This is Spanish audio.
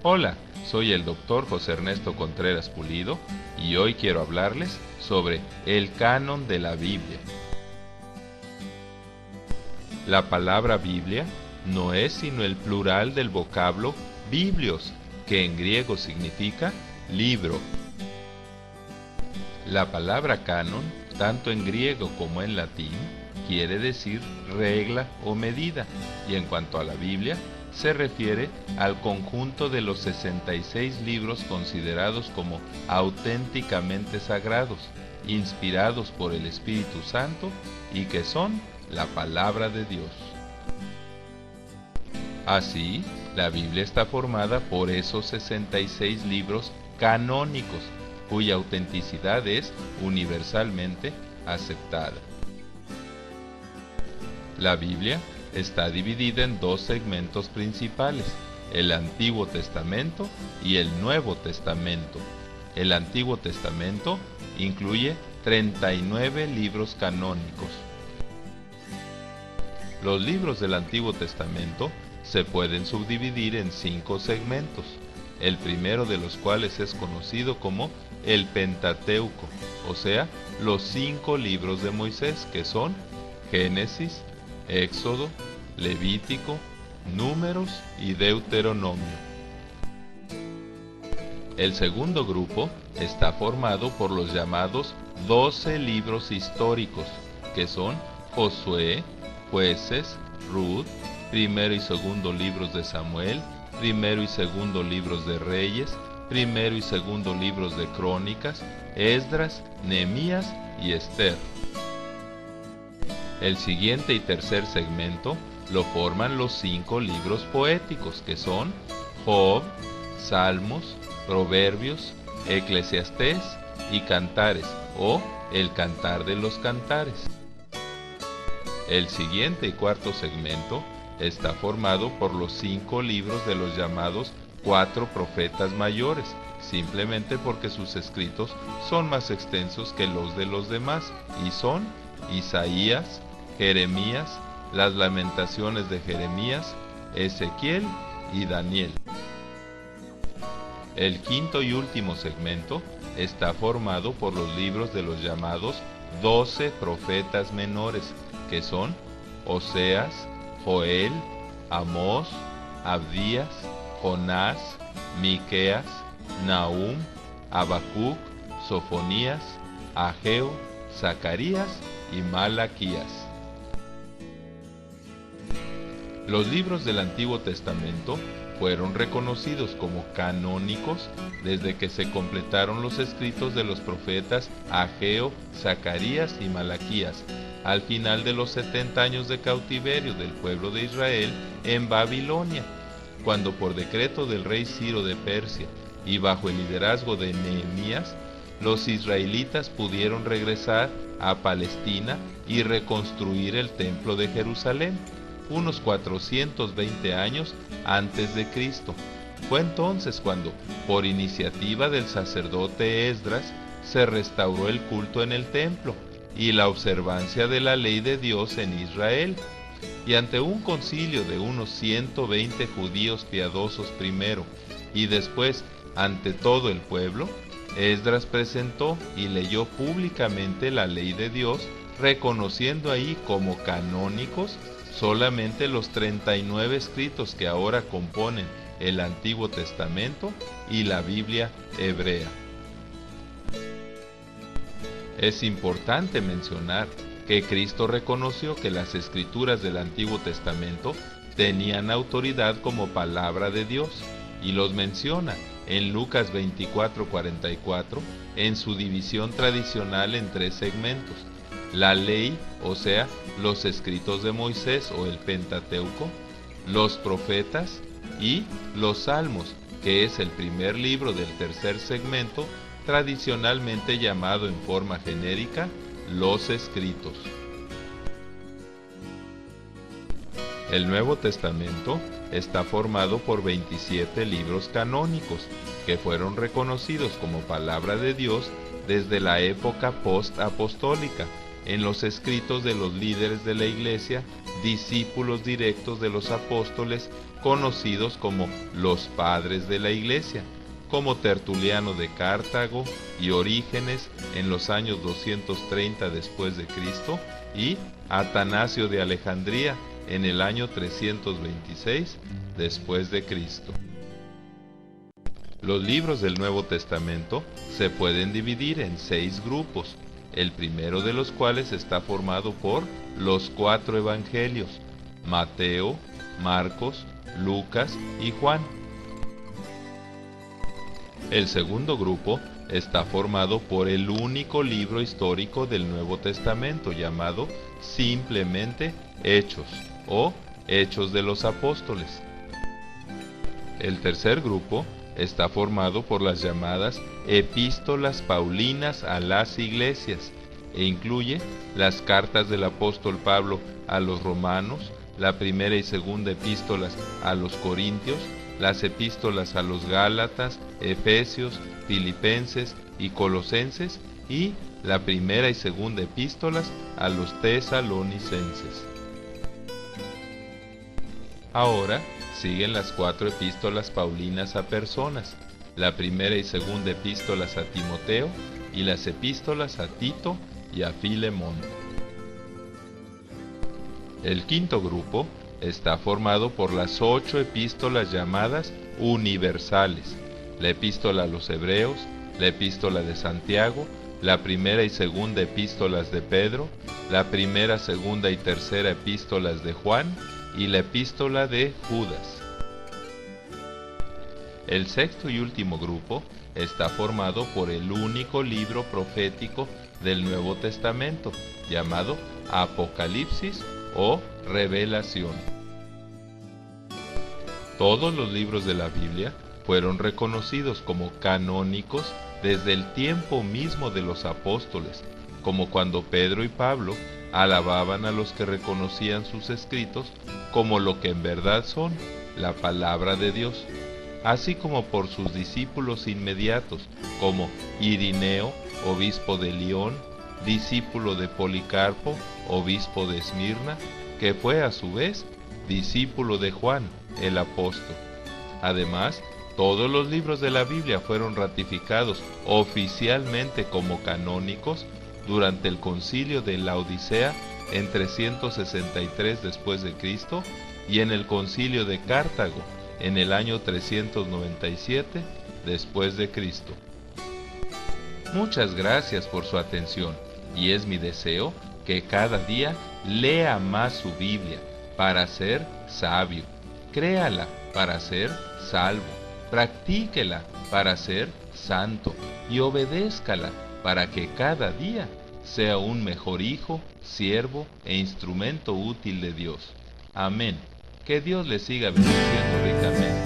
Hola, soy el doctor José Ernesto Contreras Pulido y hoy quiero hablarles sobre el canon de la Biblia. La palabra Biblia no es sino el plural del vocablo biblios, que en griego significa libro. La palabra canon, tanto en griego como en latín, quiere decir regla o medida, y en cuanto a la Biblia, se refiere al conjunto de los 66 libros considerados como auténticamente sagrados, inspirados por el Espíritu Santo y que son la palabra de Dios. Así, la Biblia está formada por esos 66 libros canónicos, cuya autenticidad es universalmente aceptada. La Biblia está dividida en dos segmentos principales, el Antiguo Testamento y el Nuevo Testamento. El Antiguo Testamento incluye 39 libros canónicos. Los libros del Antiguo Testamento se pueden subdividir en 5 segmentos, el primero de los cuales es conocido como el Pentateuco, o sea, los 5 libros de Moisés, que son Génesis, Éxodo, Levítico, Números y Deuteronomio. El segundo grupo está formado por los llamados 12 libros históricos, que son Josué, Jueces, Ruth, primero y segundo libros de Samuel, primero y segundo libros de Reyes, primero y segundo libros de Crónicas, Esdras, Nehemías y Esther. El siguiente y tercer segmento lo forman los 5 libros poéticos, que son Job, Salmos, Proverbios, Eclesiastés y Cantares, o el Cantar de los Cantares. El siguiente y cuarto segmento está formado por los 5 libros de los llamados 4 profetas mayores, simplemente porque sus escritos son más extensos que los de los demás, y son Isaías, Jeremías, las Lamentaciones de Jeremías, Ezequiel y Daniel. El quinto y último segmento está formado por los libros de los llamados 12 profetas menores, que son Oseas, Joel, Amós, Abdías, Jonás, Miqueas, Nahum, Habacuc, Sofonías, Ageo, Zacarías y Malaquías. Los libros del Antiguo Testamento fueron reconocidos como canónicos desde que se completaron los escritos de los profetas Ageo, Zacarías y Malaquías, al final de los 70 años de cautiverio del pueblo de Israel en Babilonia, cuando por decreto del rey Ciro de Persia y bajo el liderazgo de Nehemías, los israelitas pudieron regresar a Palestina y reconstruir el templo de Jerusalén, unos 420 años antes de Cristo. Fue entonces cuando, por iniciativa del sacerdote Esdras, se restauró el culto en el templo y la observancia de la ley de Dios en Israel. Y ante un concilio de unos 120 judíos piadosos primero, y después ante todo el pueblo, Esdras presentó y leyó públicamente la ley de Dios, reconociendo ahí como canónicos solamente los 39 escritos que ahora componen el Antiguo Testamento y la Biblia hebrea. Es importante mencionar que Cristo reconoció que las escrituras del Antiguo Testamento tenían autoridad como palabra de Dios, y los menciona en Lucas 24:44 en su división tradicional en 3 segmentos: la ley, o sea, los escritos de Moisés o el Pentateuco, los profetas y los Salmos, que es el primer libro del tercer segmento, tradicionalmente llamado en forma genérica los Escritos. El Nuevo Testamento está formado por 27 libros canónicos, que fueron reconocidos como palabra de Dios desde la época post-apostólica, en los escritos de los líderes de la Iglesia discípulos directos de los apóstoles, conocidos como los padres de la Iglesia, como Tertuliano de Cartago y Orígenes en los años 230 después de Cristo y Atanasio de Alejandría en el año 326 después de Cristo. Los libros del Nuevo Testamento se pueden dividir en 6 grupos, el primero de los cuales está formado por los 4 evangelios: Mateo, Marcos, Lucas y Juan. El segundo grupo está formado por el único libro histórico del Nuevo Testamento llamado simplemente Hechos o Hechos de los Apóstoles. El tercer grupo está formado por las llamadas epístolas paulinas a las iglesias e incluye las cartas del apóstol Pablo a los romanos, la primera y segunda epístolas a los corintios, las epístolas a los gálatas, efesios, filipenses y colosenses y la primera y segunda epístolas a los tesalonicenses. Ahora siguen las 4 epístolas paulinas a personas, la primera y segunda epístolas a Timoteo y las epístolas a Tito y a Filemón. El quinto grupo está formado por las 8 epístolas llamadas universales, la epístola a los Hebreos, la epístola de Santiago, la primera y segunda epístolas de Pedro, la primera, segunda y tercera epístolas de Juan y la epístola de Judas. El sexto y último grupo está formado por el único libro profético del Nuevo Testamento, llamado Apocalipsis o Revelación. Todos los libros de la Biblia fueron reconocidos como canónicos desde el tiempo mismo de los apóstoles, como cuando Pedro y Pablo alababan a los que reconocían sus escritos como lo que en verdad son, la palabra de Dios, así como por sus discípulos inmediatos, como Irineo, obispo de Lión, discípulo de Policarpo, obispo de Esmirna, que fue a su vez discípulo de Juan, el apóstol. Además, todos los libros de la Biblia fueron ratificados oficialmente como canónicos durante el concilio de Laodicea en 363 después de Cristo y en el concilio de Cartago en el año 397 después de Cristo. Muchas gracias por su atención y es mi deseo que cada día lea más su Biblia para ser sabio, créala para ser salvo, practíquela para ser santo y obedézcala para que cada día sea un mejor hijo, siervo e instrumento útil de Dios. Amén. Que Dios le siga bendiciendo ricamente.